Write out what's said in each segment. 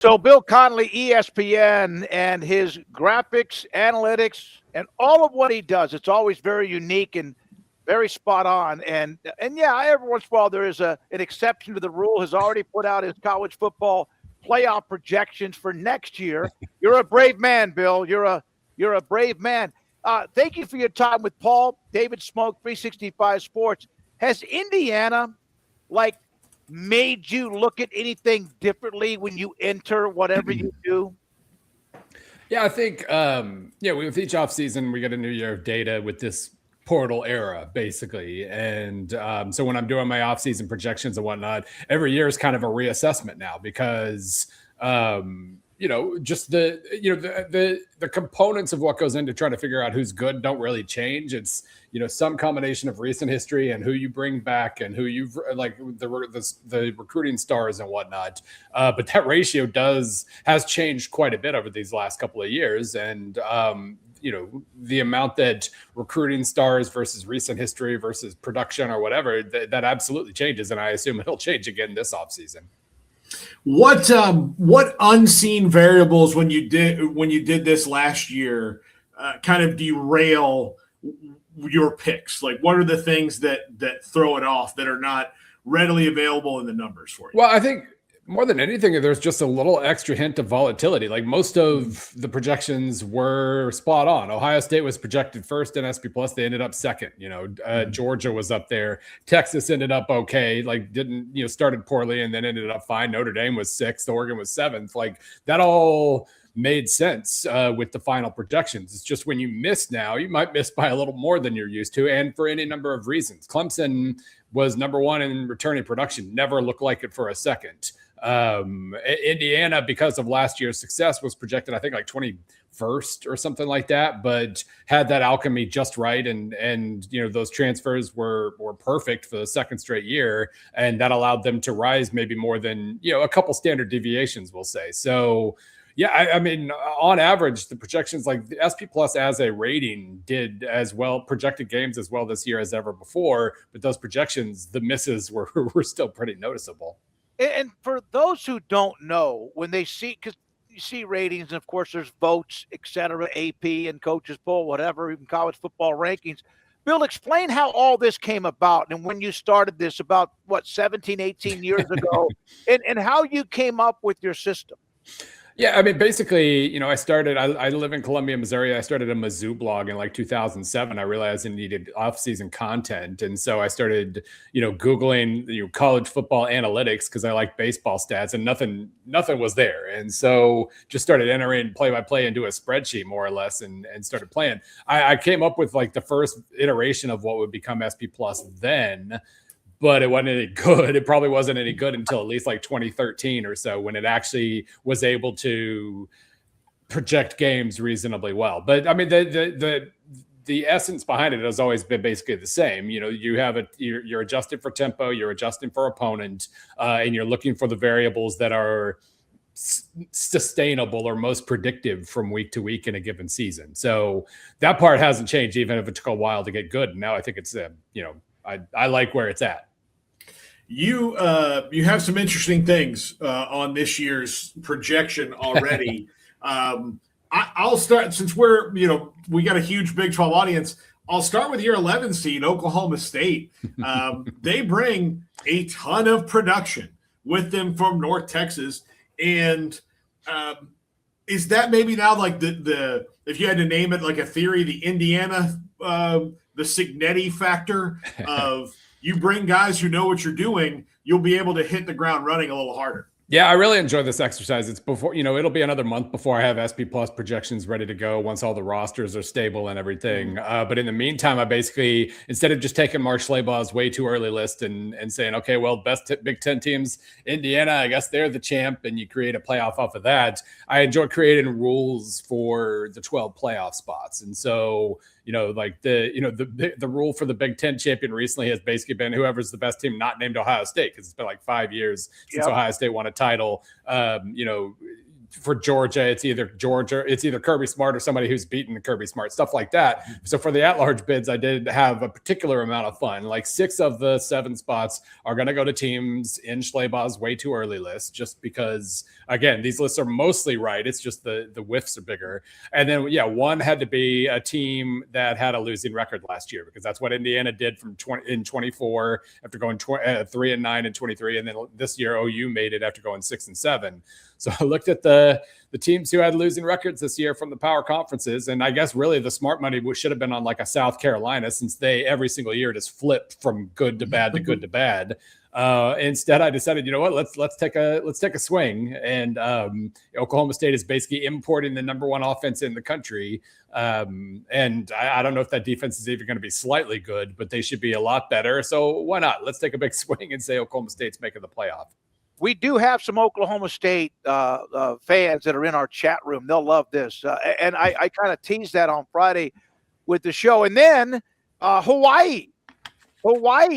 So Bill Connelly, ESPN, and his graphics, analytics, and all of what he does, it's always very unique and very spot on. And yeah, every once in a while there is an exception to the rule. Has already put out his college football playoff projections for next year. You're a brave man, Bill. You're a brave man. Thank you for your time with Paul, David Smoke, 365 Sports. Has Indiana like made you look at anything differently when you enter whatever you do? Yeah, I think with each offseason we get a new year of data with this portal era, basically. And so when I'm doing my offseason projections and whatnot, every year is kind of a reassessment now because just the components of what goes into trying to figure out who's good don't really change. It's some combination of recent history and who you bring back and who you've like the recruiting stars and whatnot. But that ratio has changed quite a bit over these last couple of years, and the amount that recruiting stars versus recent history versus production or whatever that absolutely changes, and I assume it'll change again this offseason. What unseen variables when you did this last year kind of derail your picks? Like, what are the things that throw it off that are not readily available in the numbers for you? Well, I think more than anything, there's just a little extra hint of volatility. Like most of the projections were spot on. Ohio State was projected first in SP Plus. They ended up second. Georgia was up there. Texas ended up okay. Like started poorly and then ended up fine. Notre Dame was sixth. Oregon was seventh. Like that all made sense with the final projections. It's just when you miss now, you might miss by a little more than you're used to, and for any number of reasons. Clemson was number one in returning production. Never looked like it for a second. Indiana, because of last year's success, was projected, I think, like 21st or something like that, but had that alchemy just right. And those transfers were perfect for the second straight year. And that allowed them to rise maybe more than, a couple standard deviations, we'll say. So, yeah, I mean, on average, the projections like the SP Plus as a rating did as well, projected games as well this year as ever before. But those projections, the misses were still pretty noticeable. And for those who don't know, when they see, because you see ratings, and of course there's votes, et cetera, AP and coaches poll, whatever, even college football rankings. Bill, explain how all this came about and when you started this about, 17, 18 years ago, and how you came up with your system. Yeah, I mean, basically, I live in Columbia, Missouri. I started a Mizzou blog in like 2007. I realized I needed off-season content. And so I started, Googling, college football analytics because I like baseball stats, and nothing was there. And so just started entering play-by-play into a spreadsheet more or less and started playing. I came up with like the first iteration of what would become SP Plus then, but it wasn't any good. It probably wasn't any good until at least like 2013 or so, when it actually was able to project games reasonably well. But I mean, the essence behind it has always been basically the same. You're adjusting for tempo, you're adjusting for opponent, and you're looking for the variables that are sustainable or most predictive from week to week in a given season. So that part hasn't changed, even if it took a while to get good. And now I think it's, I like where it's at. You have some interesting things on this year's projection already. I'll start, since we got a huge Big 12 audience. I'll start with your 11 seed, Oklahoma State. They bring a ton of production with them from North Texas, and is that maybe now like the if you had to name it like a theory, the Indiana the Signetti factor of you bring guys who know what you're doing, you'll be able to hit the ground running a little harder. Yeah, I really enjoy this exercise. It's before, it'll be another month before I have SP Plus projections ready to go once all the rosters are stable and everything. But in the meantime, I basically, instead of just taking Mark Schlabach's way too early list and saying, okay, well, best Big Ten teams, Indiana, I guess they're the champ, and you create a playoff off of that. I enjoy creating rules for the 12 playoff spots. And so, the rule for the Big Ten champion recently has basically been whoever's the best team not named Ohio State, because it's been like 5 years since Ohio State won a title. for Georgia, it's either Kirby Smart or somebody who's beaten Kirby Smart, stuff like that. So for the at-large bids, I did have a particular amount of fun. Like 6 of the 7 spots are going to go to teams in Schlabach's way too early list, just because, again, these lists are mostly right. It's just the whiffs are bigger. And then, yeah, 1 had to be a team that had a losing record last year, because that's what Indiana did in 24 after going 3-9 in 23. And then this year, OU made it after going 6-7. So I looked at the teams who had losing records this year from the power conferences, and I guess really the smart money should have been on like a South Carolina, since they every single year just flipped from good to bad to good to bad. Instead, I decided, you know what, let's take a swing, and Oklahoma State is basically importing the number 1 offense in the country, and I don't know if that defense is even going to be slightly good, but they should be a lot better. So why not? Let's take a big swing and say Oklahoma State's making the playoff. We do have some Oklahoma State fans that are in our chat room. They'll love this. And I kind of teased that on Friday with the show. And then Hawaii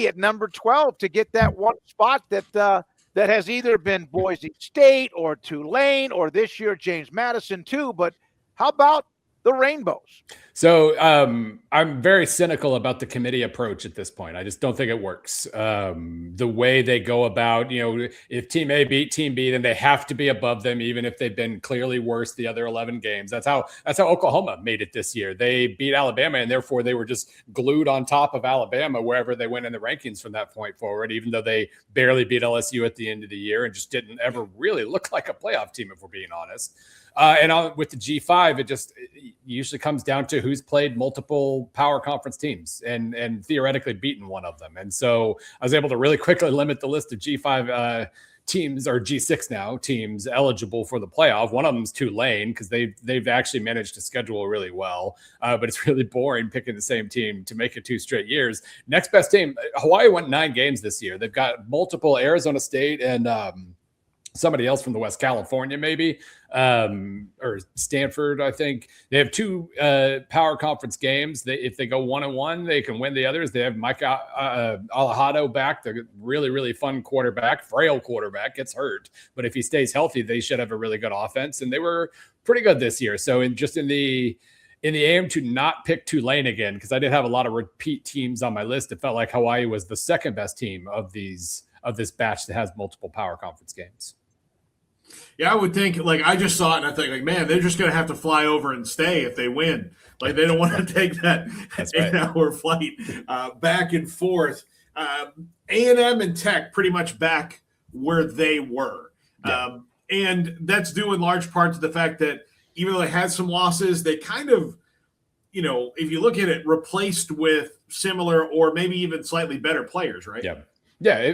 at number 12 to get that one spot that has either been Boise State or Tulane, or this year James Madison too. But how about the Rainbows? So I'm very cynical about the committee approach at this point. I just don't think it works. The way they go about, if team A beat team B, then they have to be above them, even if they've been clearly worse the other 11 games. That's how Oklahoma made it this year. They beat Alabama, and therefore they were just glued on top of Alabama wherever they went in the rankings from that point forward, even though they barely beat LSU at the end of the year and just didn't ever really look like a playoff team, if we're being honest. With the G5, it usually comes down to who's played multiple power conference teams and theoretically beaten one of them. And so I was able to really quickly limit the list of G5 teams, or G6 now, teams eligible for the playoff. One of them is Tulane, because they've actually managed to schedule really well, but it's really boring picking the same team to make it 2 straight years. Next best team, Hawaii won 9 games this year. They've got multiple Arizona State and somebody else from the West, California, maybe, or Stanford, I think. They have 2 power conference games. If they go 1-1, they can win the others. They have Mike Alejado back, the really, really fun quarterback, frail quarterback, gets hurt. But if he stays healthy, they should have a really good offense. And they were pretty good this year. So in the aim to not pick Tulane again, because I did have a lot of repeat teams on my list, it felt like Hawaii was the second best team of this batch that has multiple power conference games. Yeah, I would think, I just saw it and I think, man, they're just going to have to fly over and stay if they win. They don't want to take that 8-hour flight back and forth. A&M and Tech pretty much back where they were. Yeah. And that's due in large part to the fact that even though they had some losses, they kind of, if you look at it, replaced with similar or maybe even slightly better players, right? Yeah. Yeah,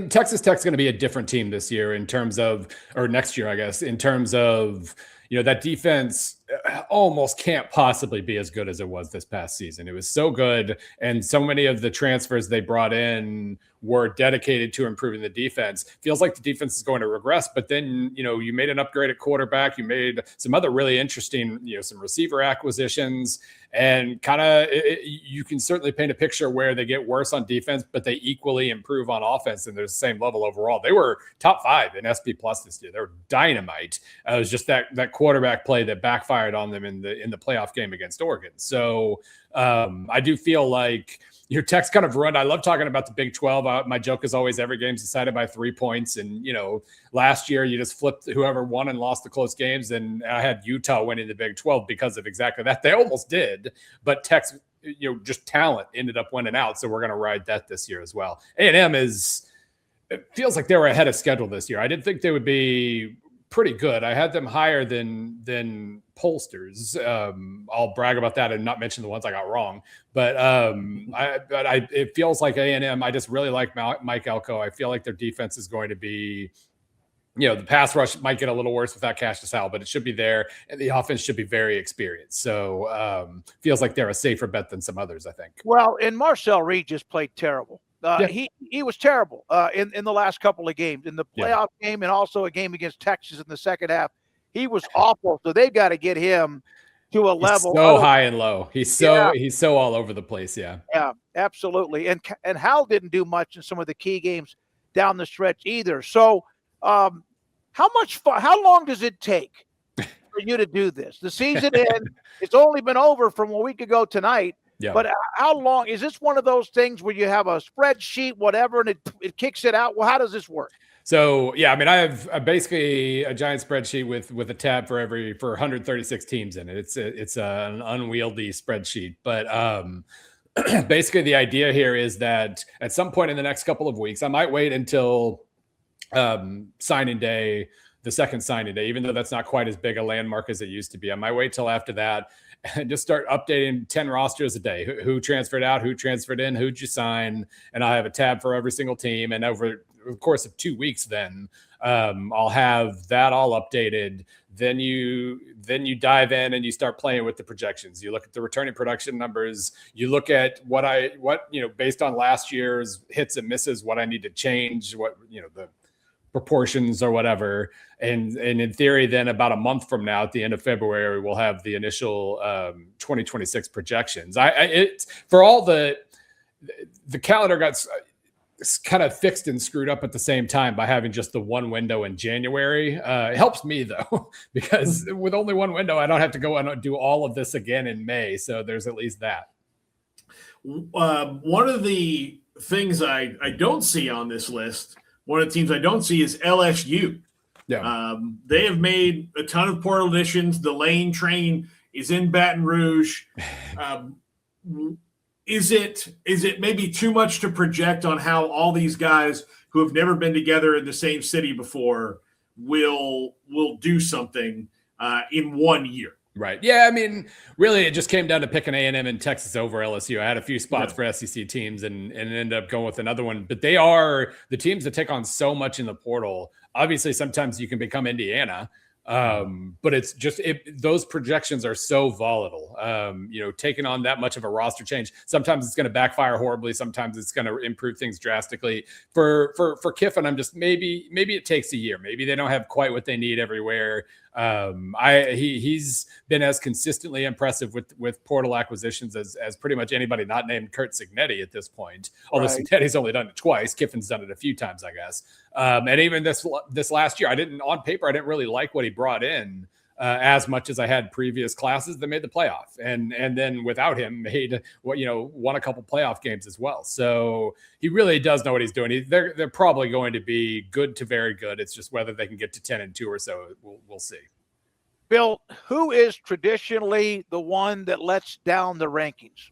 Texas Tech's going to be a different team this year or next year, I guess, in terms of, that defense almost can't possibly be as good as it was this past season. It was so good, and so many of the transfers they brought in were dedicated to improving the defense. Feels like the defense is going to regress, but then, you made an upgrade at quarterback. You made some other really interesting, some receiver acquisitions, and you can certainly paint a picture where they get worse on defense, but they equally improve on offense, and they're the same level overall. They were top 5 in SP Plus this year. They were dynamite. It was just that quarterback play that backfired on them in the playoff game against Oregon. So I do feel like your Tech's kind of run. I love talking about the Big 12. My joke is always every game's decided by 3 points. And, last year you just flipped whoever won and lost the close games. And I had Utah winning the Big 12 because of exactly that. They almost did, but Tech's, just talent ended up winning out. So we're going to ride that this year as well. A&M it feels like they were ahead of schedule this year. I didn't think they would be pretty good. I had them higher than pollsters. I'll brag about that and not mention the ones I got wrong. But it feels like A&M. I just really like Mike Elko. I feel like their defense is going to be, the pass rush might get a little worse without Cash DeSal, but it should be there, and the offense should be very experienced. So feels like they're a safer bet than some others, I think. Well, and Marcel Reed just played terrible. He was terrible in the last couple of games, in the playoff game and also a game against Texas in the second half. He was awful. So they've got to get him to a level so high and low. He's so all over the place. Yeah, absolutely. And Hal didn't do much in some of the key games down the stretch either. So how long does it take for you to do this. The season end, it's only been over from a week ago tonight. Yeah. But how long is this one of those things where you have a spreadsheet, whatever, and it kicks it out? Well, how does this work? So yeah, I mean, I have basically a giant spreadsheet with a tab for 136 teams in it. It's an unwieldy spreadsheet, but basically the idea here is that at some point in the next couple of weeks, I might wait until signing day, the second signing day, even though that's not quite as big a landmark as it used to be. I might wait till after that and just start updating 10 rosters a day. Who transferred out, who transferred in, who'd you sign, and I have a tab for every single team. And over the course of 2 weeks, then I'll have that all updated. Then you dive in and you start playing with the projections. You look at the returning production numbers. You look at what based on last year's hits and misses, what I need to change, the proportions or whatever. And in theory, then about a month from now, at the end of February, we'll have the initial 2026 projections. For all the calendar got kind of fixed and screwed up at the same time by having just the one window in January. It helps me though, because with only one window, I don't have to go and do all of this again in May. So there's at least that. One of the things I don't see on this list, one of the teams I don't see is LSU. Yeah. They have made a ton of portal additions. The Lane train is in Baton Rouge. Is it maybe too much to project on how all these guys who have never been together in the same city before will do something in 1 year? Right. Yeah. I mean, really, it just came down to picking A&M and Texas over LSU. I had a few spots for SEC teams and ended up going with another one. But they are the teams that take on so much in the portal. Obviously, sometimes you can become Indiana. But it's just those projections are so volatile. Taking on that much of a roster change, sometimes it's going to backfire horribly. Sometimes it's going to improve things drastically. For Kiffin, I'm just maybe it takes a year. Maybe they don't have quite what they need everywhere. He's been as consistently impressive with portal acquisitions as pretty much anybody not named Kurt Cignetti at this point. Although Cignetti's only done it twice, Kiffin's done it a few times, I guess. And even this last year, I didn't really like what he brought in as much as I had previous classes that made the playoff, and then without him won a couple playoff games as well. So he really does know what he's doing. They're probably going to be good to very good. It's just whether they can get to 10-2 or so. We'll see. Bill, who is traditionally the one that lets down the rankings?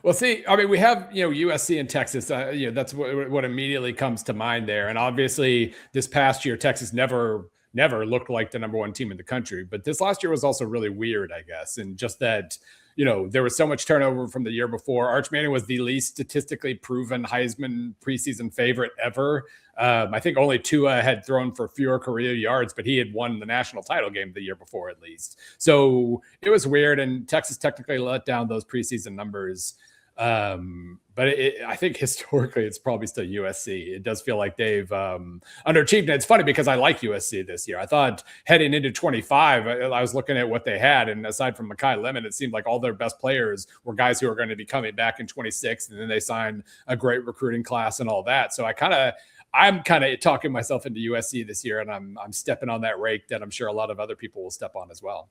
Well, see, I mean, we have, USC and Texas, that's what immediately comes to mind there. And obviously this past year, Texas never looked like the number one team in the country, but this last year was also really weird, I guess. And just that, there was so much turnover from the year before. Arch Manning was the least statistically proven Heisman preseason favorite ever. I think only Tua had thrown for fewer career yards, but he had won the national title game the year before at least. So it was weird. And Texas technically let down those preseason numbers. But I think historically it's probably still USC. It does feel like they've underachieved. And it's funny because I like USC this year. I thought heading into 25, I was looking at what they had, and aside from Mekhi Lemon, it seemed like all their best players were guys who are going to be coming back in 26, and then they signed a great recruiting class and all that. So I'm kind of talking myself into USC this year, and I'm stepping on that rake that I'm sure a lot of other people will step on as well.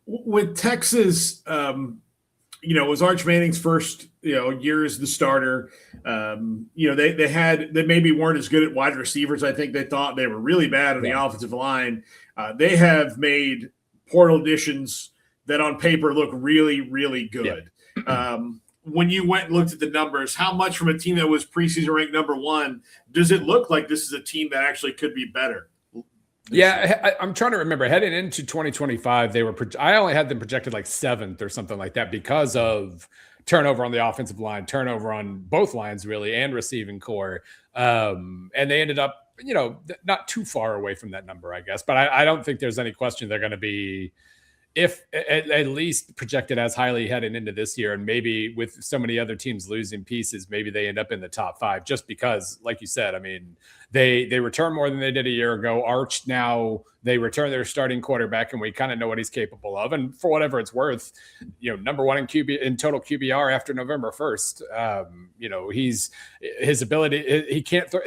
With Texas, it was Arch Manning's first, year as the starter. They maybe weren't as good at wide receivers. I think they thought they were really bad on the offensive line. They have made portal additions that on paper look really, really good. Yeah. When you went and looked at the numbers, how much from a team that was preseason ranked number one, does it look like this is a team that actually could be better? Yeah, I'm trying to remember. Heading into 2025, I only had them projected like 7th or something like that because of turnover on the offensive line, turnover on both lines really, and receiving core. And they ended up, not too far away from that number, I guess. But I don't think there's any question they're going to be, if at least projected as highly heading into this year, and maybe with so many other teams losing pieces, maybe they end up in the top 5 just because, like you said, I mean, they return more than they did a year ago. Arch now, they return their starting quarterback, and we kind of know what he's capable of. And for whatever it's worth, number one in total QBR after November 1st. His ability, he can't throw.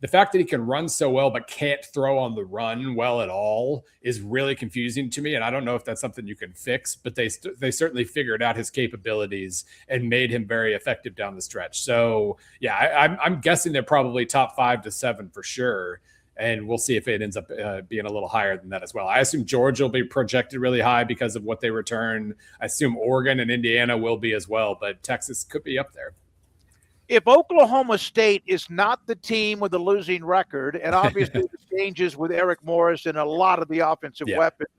the fact that he can run so well but can't throw on the run well at all is really confusing to me. And I don't know if that's something you can fix, but they certainly figured out his capabilities and made him very effective down the stretch. So yeah, I'm guessing they're probably top 5 to 7 for sure. And we'll see if it ends up being a little higher than that as well. I assume Georgia will be projected really high because of what they return. I assume Oregon and Indiana will be as well, but Texas could be up there. If Oklahoma State is not the team with a losing record, and obviously the changes with Eric Morris and a lot of the offensive weapons,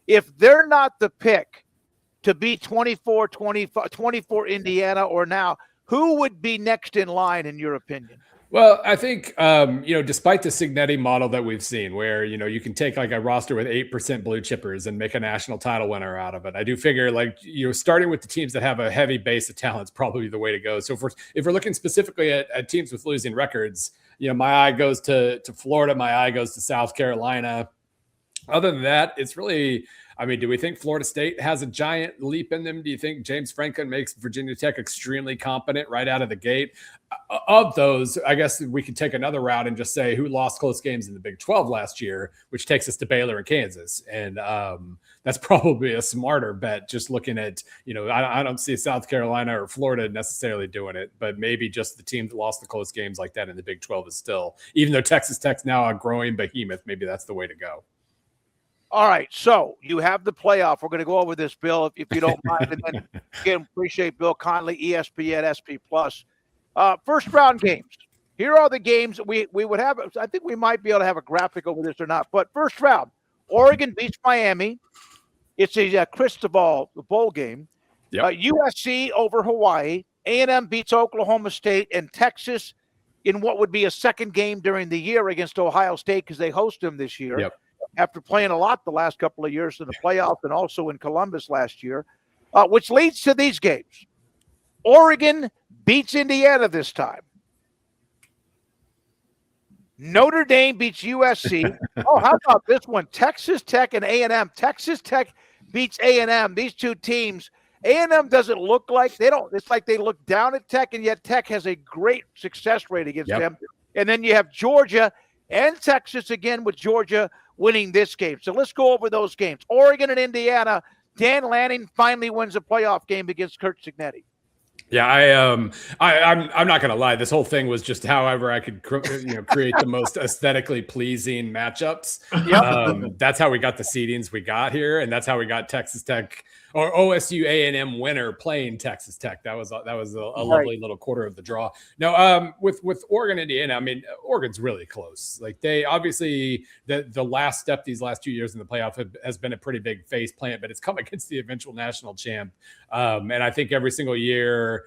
if they're not the pick to beat 24 Indiana or now, who would be next in line in your opinion? Well, I think, despite the Cignetti model that we've seen where, you can take like a roster with 8% blue chippers and make a national title winner out of it. I do figure starting with the teams that have a heavy base of talent is probably the way to go. So if we're looking specifically at teams with losing records, my eye goes to Florida. My eye goes to South Carolina. Other than that, it's really, do we think Florida State has a giant leap in them? Do you think James Franklin makes Virginia Tech extremely competent right out of the gate? Of those, I guess we could take another route and just say who lost close games in the Big 12 last year, which takes us to Baylor and Kansas. And that's probably a smarter bet, just looking at, I don't see South Carolina or Florida necessarily doing it, but maybe just the team that lost the close games like that in the Big 12 is still, even though Texas Tech's now a growing behemoth, maybe that's the way to go. All right, so you have the playoff. We're going to go over this, Bill, if you don't mind. And then again, appreciate Bill Connelly, ESPN, SP+. First round games. Here are the games we would have. I think we might be able to have a graphic over this or not. But first round, Oregon beats Miami. It's a Cristobal Bowl game. USC over Hawaii. A&M beats Oklahoma State, and Texas in what would be a second game during the year against Ohio State because they host them this year. Yep. After playing a lot the last couple of years in the playoff and also in Columbus last year, which leads to these games. Oregon beats Indiana this time. Notre Dame beats USC. Oh, how about this one? Texas Tech and A&M. Texas Tech beats A&M. These two teams, A&M doesn't look like it's like they look down at Tech, and yet Tech has a great success rate against them. And then you have Georgia and Texas again with Georgia winning this game. So let's go over those games. Oregon and Indiana. Dan Lanning finally wins a playoff game against Curt Cignetti. Yeah, I'm not going to lie. This whole thing was just however I could create the most aesthetically pleasing matchups. That's how we got the seedings we got here, and that's how we got Texas Tech or OSU A&M winner playing Texas Tech. That was a lovely little quarter of the draw. No, with Oregon, Indiana, Oregon's really close. Like they obviously the last step these last 2 years in the playoff has been a pretty big face plant, but it's come against the eventual national champ. And I think every single year,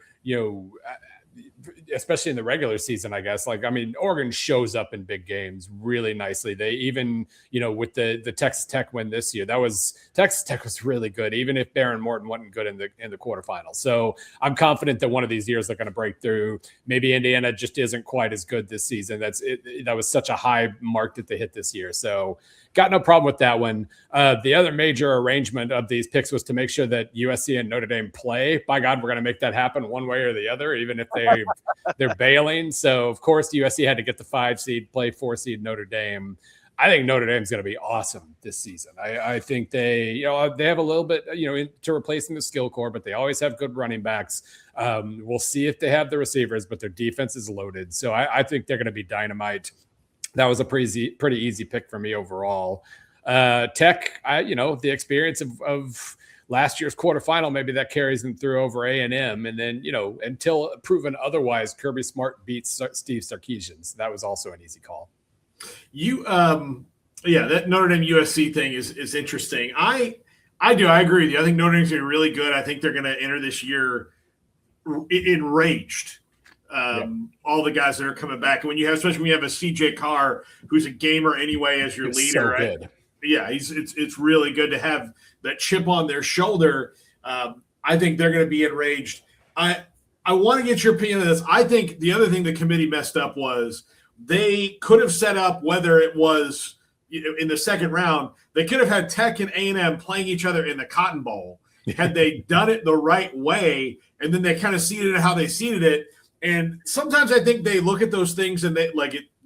especially in the regular season, I guess, Oregon shows up in big games really nicely. They even, with the Texas Tech win this year, Texas Tech was really good, even if Baron Morton wasn't good in the quarterfinals. So I'm confident that one of these years they're going to break through. Maybe Indiana just isn't quite as good this season. That was such a high mark that they hit this year. So got no problem with that one. The other major arrangement of these picks was to make sure that USC and Notre Dame play. By God, we're going to make that happen one way or the other, even if they're bailing. So, of course, USC had to get the 5 seed, play 4 seed Notre Dame. I think Notre Dame's going to be awesome this season. I think they have a little bit, to replacing the skill core, but they always have good running backs. We'll see if they have the receivers, but their defense is loaded. So I think they're going to be dynamite. That was a pretty easy pick for me overall. Tech, the experience of last year's quarterfinal, maybe that carries them through over A&M. And then, until proven otherwise, Kirby Smart beats Steve Sarkisian. So that was also an easy call. That Notre Dame USC thing is interesting. I agree with you. I think Notre Dame's going to be really good. I think they're going to enter this year enraged. All the guys that are coming back. And especially when you have a CJ Carr, who's a gamer anyway as your leader. So good. It's really good to have that chip on their shoulder. I think they're going to be enraged. I want to get your opinion on this. I think the other thing the committee messed up was they could have set up, whether it was in the second round, they could have had Tech and A&M playing each other in the Cotton Bowl. Had they done it the right way, and then they kind of seeded it how they seeded it. And sometimes I think they look at those things and they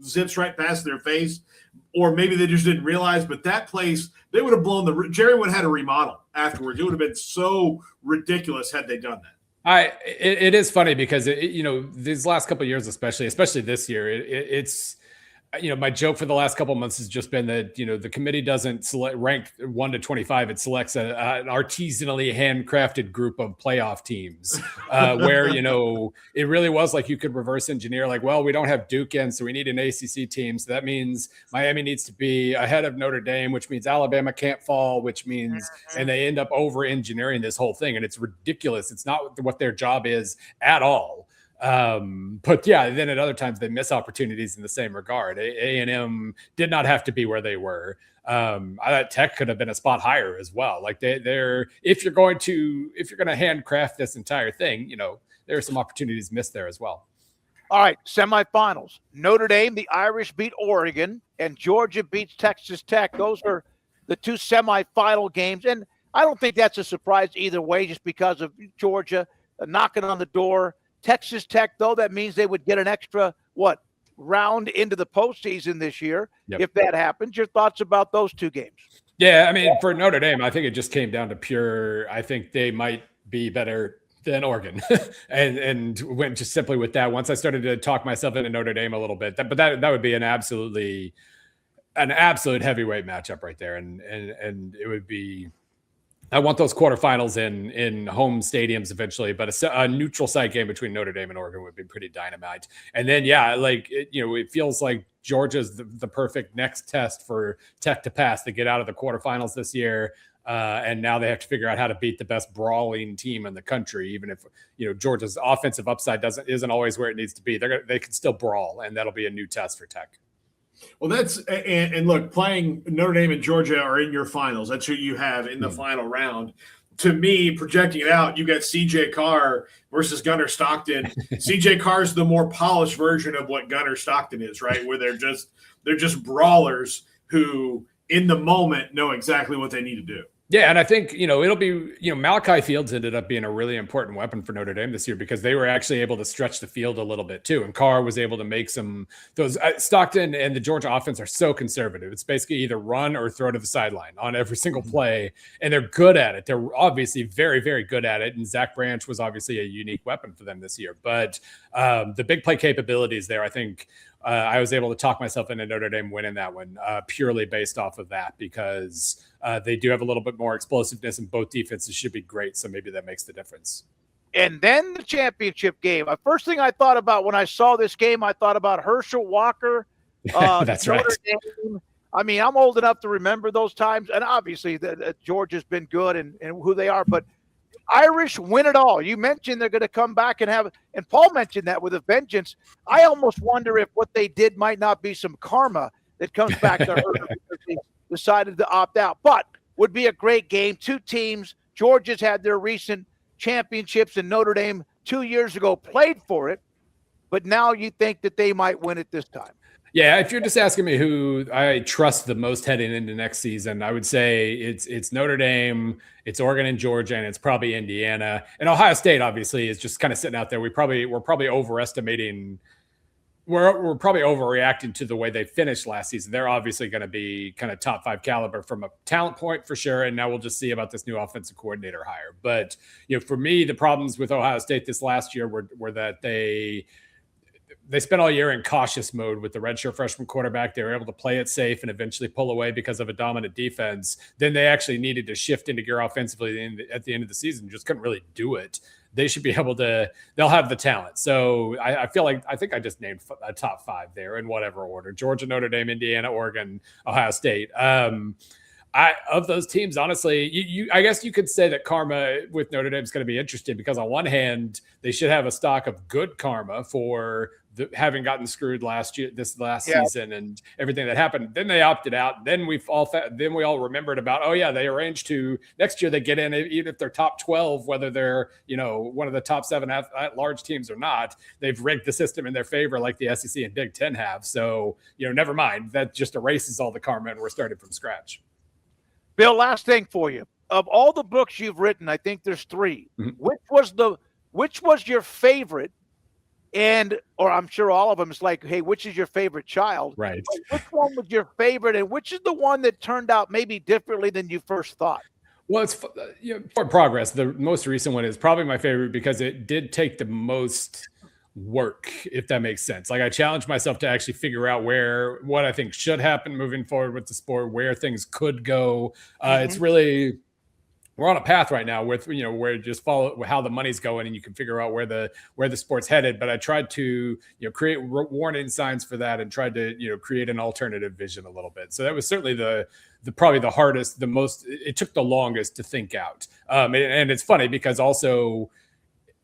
zips right past their face, or maybe they just didn't realize. But that place, they would have blown Jerry would have had a remodel afterwards. It would have been so ridiculous had they done that. It is funny because these last couple of years, especially this year, it's my joke for the last couple of months has just been that the committee doesn't rank 1 to 25; it selects an artisanally handcrafted group of playoff teams, where it really was like you could reverse engineer. Like, well, we don't have Duke in, so we need an ACC team. So that means Miami needs to be ahead of Notre Dame, which means Alabama can't fall, which means, and they end up over engineering this whole thing, and it's ridiculous. It's not what their job is at all. But yeah, then at other times they miss opportunities in the same regard. A&M did not have to be where they were. I thought Tech could have been a spot higher as well. Like they're if you're going to handcraft this entire thing, there are some opportunities missed there as well. All right, semifinals. Notre Dame, the Irish beat Oregon, and Georgia beats Texas Tech. Those are the two semifinal games, and I don't think that's a surprise either way, just because of Georgia knocking on the door. Texas Tech, though, that means they would get an extra, round into the postseason this year, if that happens. Your thoughts about those two games? Yeah, I mean, for Notre Dame, I think it just came down to pure, I think they might be better than Oregon and went just simply with that. Once I started to talk myself into Notre Dame a little bit, but that would be an absolute heavyweight matchup right there. And it would be, I want those quarterfinals in home stadiums eventually, but a neutral site game between Notre Dame and Oregon would be pretty dynamite. And then, it feels like Georgia's the perfect next test for Tech to pass to get out of the quarterfinals this year. And now they have to figure out how to beat the best brawling team in the country, even if Georgia's offensive upside isn't always where it needs to be. They can still brawl, and that'll be a new test for Tech. Well, and look, playing Notre Dame and Georgia are in your finals. That's who you have in the final round. To me, projecting it out, you got CJ Carr versus Gunnar Stockton. CJ Carr's the more polished version of what Gunnar Stockton is, right? Where they're just brawlers who, in the moment, know exactly what they need to do. Yeah, and I think, it'll be, Malachi Fields ended up being a really important weapon for Notre Dame this year because they were actually able to stretch the field a little bit too. And Carr was able to make those Stockton and the Georgia offense are so conservative. It's basically either run or throw to the sideline on every single play. And they're good at it. They're obviously very, very good at it. And Zach Branch was obviously a unique weapon for them this year. But the big play capabilities there, I think, I was able to talk myself into Notre Dame winning that one purely based off of that because they do have a little bit more explosiveness and both defenses should be great. So maybe that makes the difference. And then the championship game. First thing I thought about when I saw this game, I thought about Herschel Walker. That's Notre right. Dame. I mean, I'm old enough to remember those times. And obviously Georgia's been good and who they are. But Irish win it all. You mentioned they're going to come back and Paul mentioned that with a vengeance. I almost wonder if what they did might not be some karma that comes back to hurt them because they decided to opt out. But would be a great game. Two teams. Georgia's had their recent championships and Notre Dame 2 years ago played for it. But now you think that they might win it this time. Yeah, if you're just asking me who I trust the most heading into next season, I would say it's Notre Dame, it's Oregon and Georgia, and it's probably Indiana. And Ohio State obviously is just kind of sitting out there. We're probably overestimating. We're probably overreacting to the way they finished last season. They're obviously going to be kind of top 5 caliber from a talent point for sure. And now we'll just see about this new offensive coordinator hire. But for me, the problems with Ohio State this last year were that they spent all year in cautious mode with the redshirt freshman quarterback. They were able to play it safe and eventually pull away because of a dominant defense. Then they actually needed to shift into gear offensively at the end of the season. Just couldn't really do it. They should be able to, they'll have the talent. So I think I just named a top 5 there in whatever order: Georgia, Notre Dame, Indiana, Oregon, Ohio State. Of those teams, honestly, I guess you could say that karma with Notre Dame is going to be interesting because on one hand, they should have a stock of good karma for having gotten screwed this last season and everything that happened. Then they opted out. Then we all remembered about, oh yeah, they arranged to next year they get in even if they're top 12, whether they're one of the top 7 at-large teams or not. They've rigged the system in their favor like the SEC and Big Ten have. So never mind. That just erases all the karma and we're starting from scratch. Bill, last thing for you. Of all the books you've written, I think there's 3. Mm-hmm. Which was your favorite or I'm sure all of them, it's like, hey, which is your favorite child? Right. But which one was your favorite, and which is the one that turned out maybe differently than you first thought? Well, it's for progress. The most recent one is probably my favorite because it did take the most work, if that makes sense. Like I challenged myself to actually figure out what I think should happen moving forward with the sport, where things could go. It's really, we're on a path right now with, where you just follow how the money's going and you can figure out where the sport's headed. But I tried to, create warning signs for that and tried to, create an alternative vision a little bit. So that was certainly probably the hardest, the most, it took the longest to think out. And it's funny because also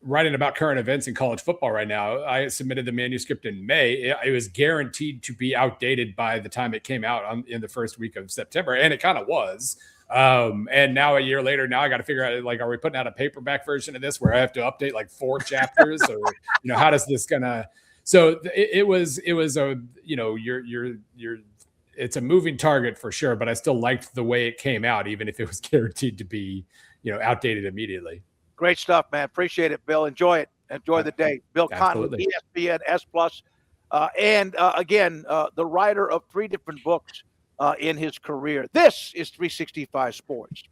writing about current events in college football right now, I submitted the manuscript in May. It was guaranteed to be outdated by the time it came out in the first week of September. And it kind of was. And now a year later, now I got to figure out, like, are we putting out a paperback version of this where I have to update like 4 chapters or, how does this gonna, so it was a, it's a moving target for sure, but I still liked the way it came out, even if it was guaranteed to be, outdated immediately. Great stuff, man. Appreciate it, Bill. Enjoy it. Enjoy the day. Bill Connelly, ESPN, S+, and again, the writer of 3 different books in his career. This is 365 Sports.